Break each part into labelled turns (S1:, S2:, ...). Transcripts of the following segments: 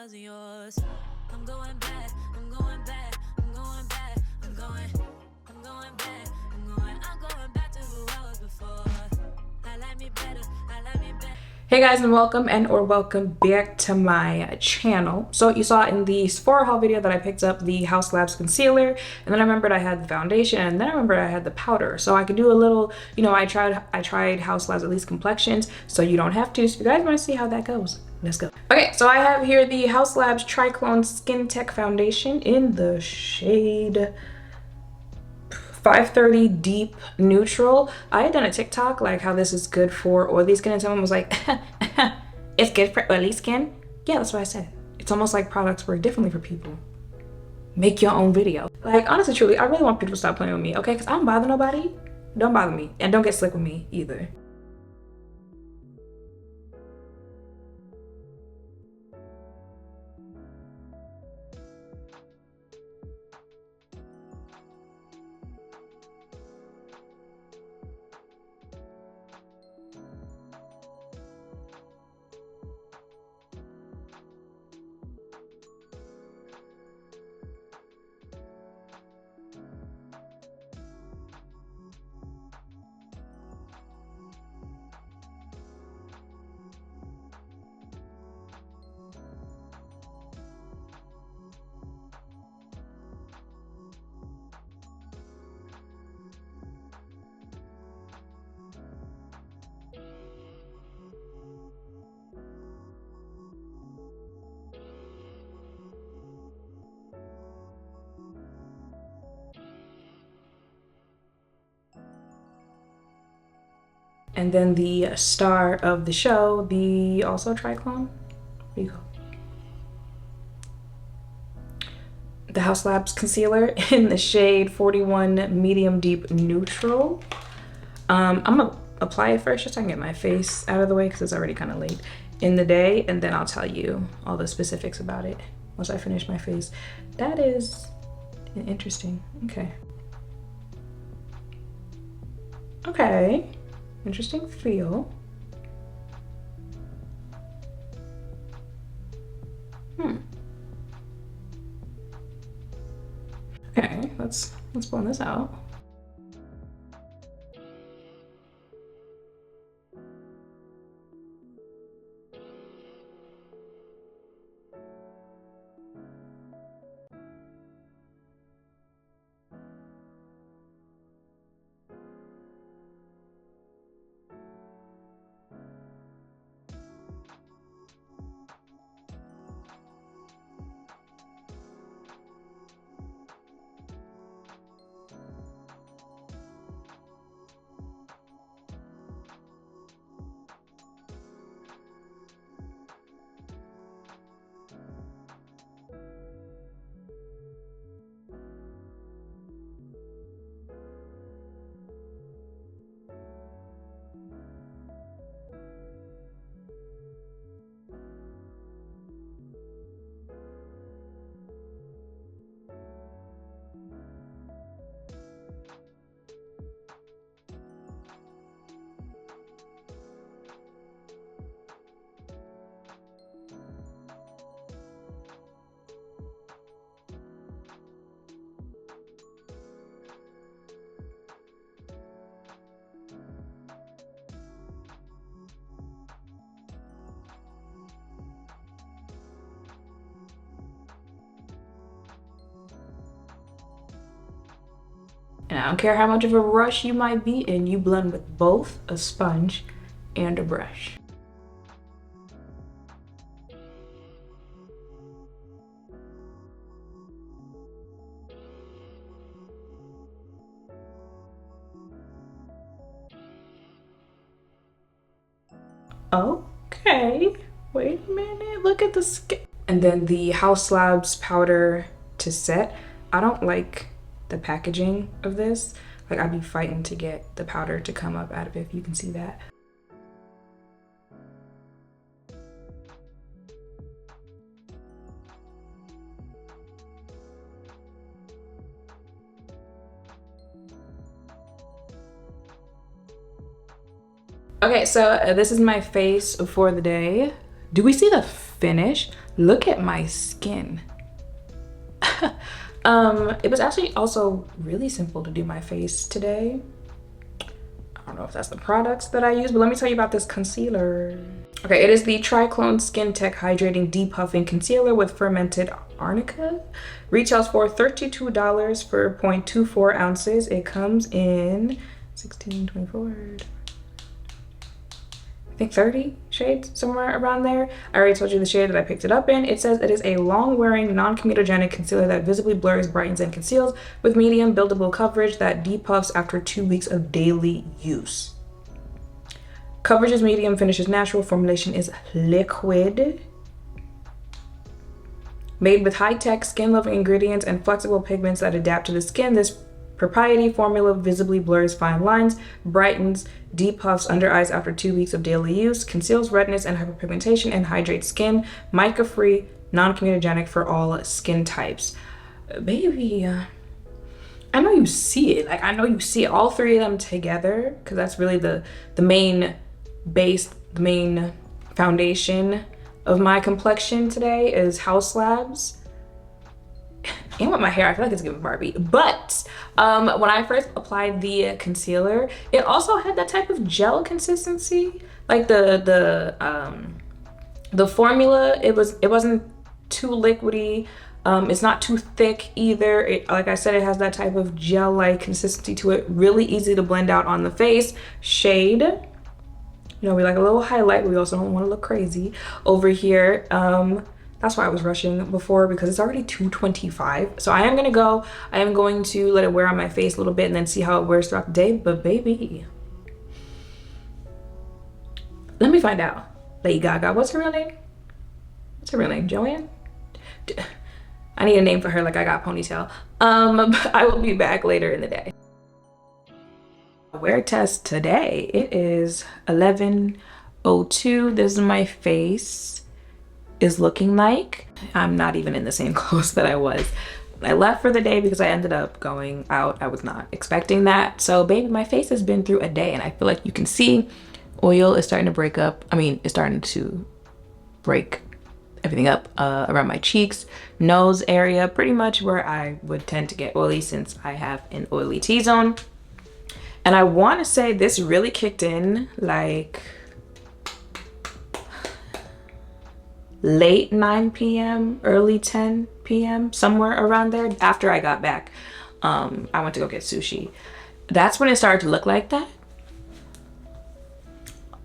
S1: wasn't yours. I'm going back, I'm going back, I'm going back, I'm going back, I'm going back to who I was before. I like me better, I like me better.
S2: Hey guys, and welcome back to my channel. So you saw in the Sephora haul video that I picked up the Haus Labs concealer, and then I remembered I had the foundation, and then I remembered I had the powder. So I could do a little, I tried Haus Labs Elite complexions, so you don't have to. So if you guys want to see how that goes, let's go. Okay, so I have here the Haus Labs Triclone Skin Tech Foundation in the shade 530 Deep Neutral. I had done a TikTok like how this is good for oily skin, and someone was like, it's good for oily skin. Yeah, that's what I said. It's almost like products work differently for people. Make your own video. Like, honestly, truly, I really want people to stop playing with me, okay? Because I don't bother nobody. Don't bother me. And don't get slick with me either. And then the star of the show, the also Triclone. Here you go. The Haus Labs concealer in the shade 41 Medium Deep Neutral. I'm gonna apply it first just so I can get my face out of the way because it's already kind of late in the day, and then I'll tell you all the specifics about it once I finish my face. That is interesting. Okay. Interesting feel. Okay, let's blend this out. And I don't care how much of a rush you might be in, you blend with both a sponge and a brush. Okay, wait a minute, look at the skin. And then the Haus Labs powder to set. I don't like the packaging of this. Like, I'd be fighting to get the powder to come up out of it, if you can see that. Okay, so this is my face for the day. Do we see the finish. Look at my skin. It was actually also really simple to do my face today. I don't know if that's the products that I use, but let me tell you about this concealer. Okay, it is the Triclone Skin Tech Hydrating Depuffing Concealer with Fermented Arnica. Retails for $32 for 0.24 ounces. It comes in 16, 24, I think 30 shades, somewhere around there. I already told you the shade that I picked it up in. It says it is a long-wearing, non-comedogenic concealer that visibly blurs, brightens, and conceals with medium buildable coverage that depuffs after 2 weeks of daily use. Coverage is medium, finish is natural, formulation is liquid. Made with high-tech, skin-loving ingredients and flexible pigments that adapt to the skin, this proprietary formula visibly blurs fine lines, brightens, depuffs under eyes after 2 weeks of daily use, conceals redness and hyperpigmentation, and hydrates skin. Mica-free, non-comedogenic for all skin types. Baby, I know you see it. Like, I know you see all three of them together, because that's really the main base, the main foundation of my complexion today is Haus. And with my hair, I feel like it's giving Barbie. But when I first applied the concealer, it also had that type of gel consistency. Like the formula, it wasn't too liquidy. It's not too thick either. Like I said, it has that type of gel-like consistency to it. Really easy to blend out on the face. Shade, you know, we like a little highlight, but we also don't want to look crazy over here. That's why I was rushing before, because it's already 2:25. So I am going to let it wear on my face a little bit and then see how it wears throughout the day. But baby, let me find out. Lady Gaga, what's her real name? What's her real name? Joanne? I need a name for her, like I got a ponytail. But I will be back later in the day. Wear test today. It is 11:02. This is my face is looking like. I'm not even in the same clothes that I was. I left for the day because I ended up going out. I was not expecting that. So baby, my face has been through a day, and I feel like you can see oil is starting to break up. I mean, it's starting to break everything up around my cheeks, nose area, pretty much where I would tend to get oily since I have an oily T-zone. And I want to say this really kicked in like late 9 p.m., early 10 p.m., somewhere around there after I got back. I went to go get sushi. That's when it started to look like that.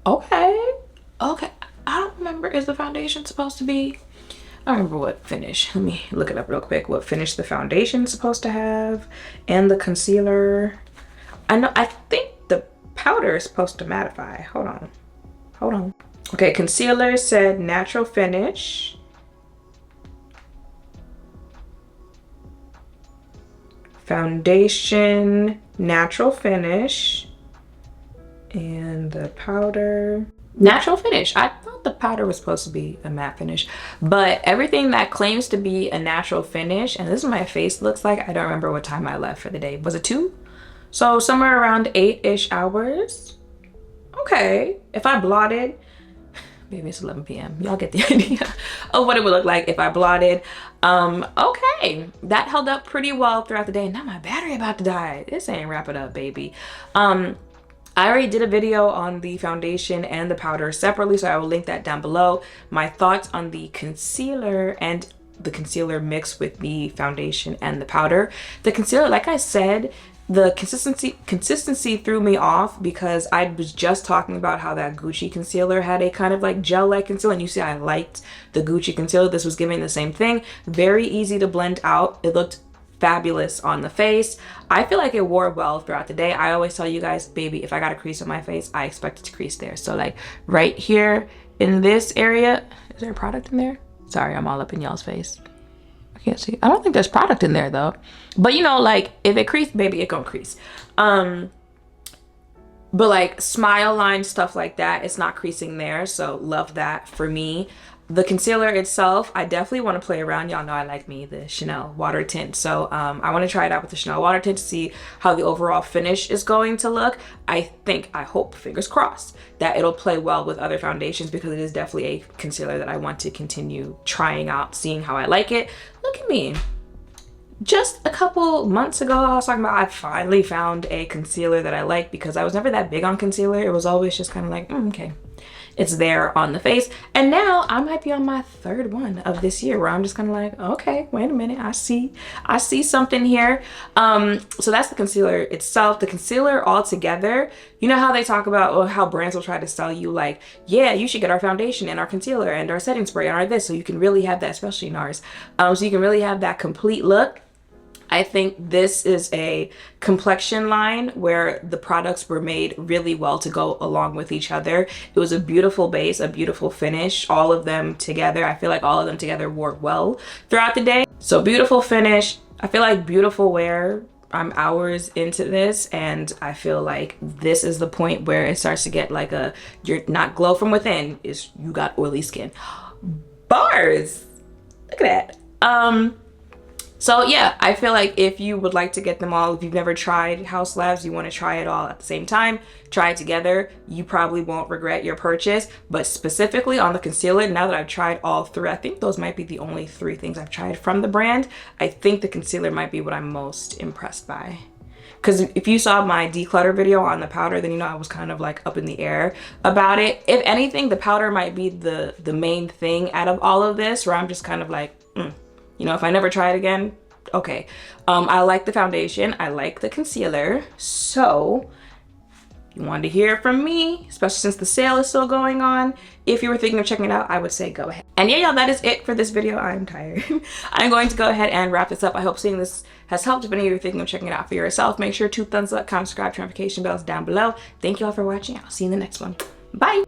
S2: Okay. I don't remember. Is the foundation supposed to be? I don't remember what finish. Let me look it up real quick. What finish the foundation's supposed to have and the concealer. I think the powder is supposed to mattify. Hold on. Okay, concealer said natural finish. Foundation, natural finish. And the powder, natural finish. I thought the powder was supposed to be a matte finish, but everything that claims to be a natural finish, and this is what my face looks like. I don't remember what time I left for the day. Was it 2? So somewhere around 8-ish hours. Okay, if I blotted, maybe it's 11 p.m. Y'all get the idea of what it would look like if I blotted. Okay, that held up pretty well throughout the day. Now my battery about to die. This ain't wrap it up, baby. I already did a video on the foundation and the powder separately, so I will link that down below. My thoughts on the concealer and the concealer mixed with the foundation and the powder. The concealer, like I said, the consistency threw me off because I was just talking about how that Gucci concealer had a kind of like gel-like concealer, and you see I liked the Gucci concealer. This was giving the same thing. Very easy to blend out. It looked fabulous on the face. I feel like it wore well throughout the day. I always tell you guys, baby, if I got a crease on my face, I expect it to crease there. So like right here in this area, is there a product in there? Sorry, I'm all up in y'all's face. I can't see. I don't think there's product in there though. But you know, like if it creased, baby, it gonna crease. But like smile line, stuff like that, it's not creasing there. So love that for me. The concealer itself, I definitely want to play around. Y'all know I like me the Chanel water tint. So I want to try it out with the Chanel water tint to see how the overall finish is going to look. I hope, fingers crossed, that it'll play well with other foundations, because it is definitely a concealer that I want to continue trying out, seeing how I like it. Look at me. Just a couple months ago, I was talking about I finally found a concealer that I like, because I was never that big on concealer. It was always just kind of like, okay, it's there on the face. And now I might be on my third one of this year, where I'm just kind of like, okay, wait a minute, I see something here. So that's the concealer itself. The concealer altogether, you know how they talk about how brands will try to sell you like, yeah, you should get our foundation and our concealer and our setting spray and our this, so you can really have that, especially NARS, so you can really have that complete look. I think this is a complexion line where the products were made really well to go along with each other. It was a beautiful base, a beautiful finish, all of them together. I feel like all of them together work well throughout the day. So beautiful finish. I feel like beautiful wear. I'm hours into this, and I feel like this is the point where it starts to get like you're not glow from within, is you got oily skin. Bars. Look at that. So yeah, I feel like if you would like to get them all, if you've never tried Haus Labs, you want to try it all at the same time, try it together, you probably won't regret your purchase. But specifically on the concealer, now that I've tried all three, I think those might be the only three things I've tried from the brand, I think the concealer might be what I'm most impressed by. Because if you saw my declutter video on the powder, then you know I was kind of like up in the air about it. If anything, the powder might be the main thing out of all of this, where I'm just kind of like, you know, if I never try it again, okay. I like the foundation. I like the concealer. So you wanted to hear from me, especially since the sale is still going on. If you were thinking of checking it out, I would say go ahead. And yeah, y'all, that is it for this video. I'm tired. I'm going to go ahead and wrap this up. I hope seeing this has helped. If any of you are thinking of checking it out for yourself, make sure to thumbs up, comment, subscribe, turn notification bells down below. Thank you all for watching. I'll see you in the next one. Bye.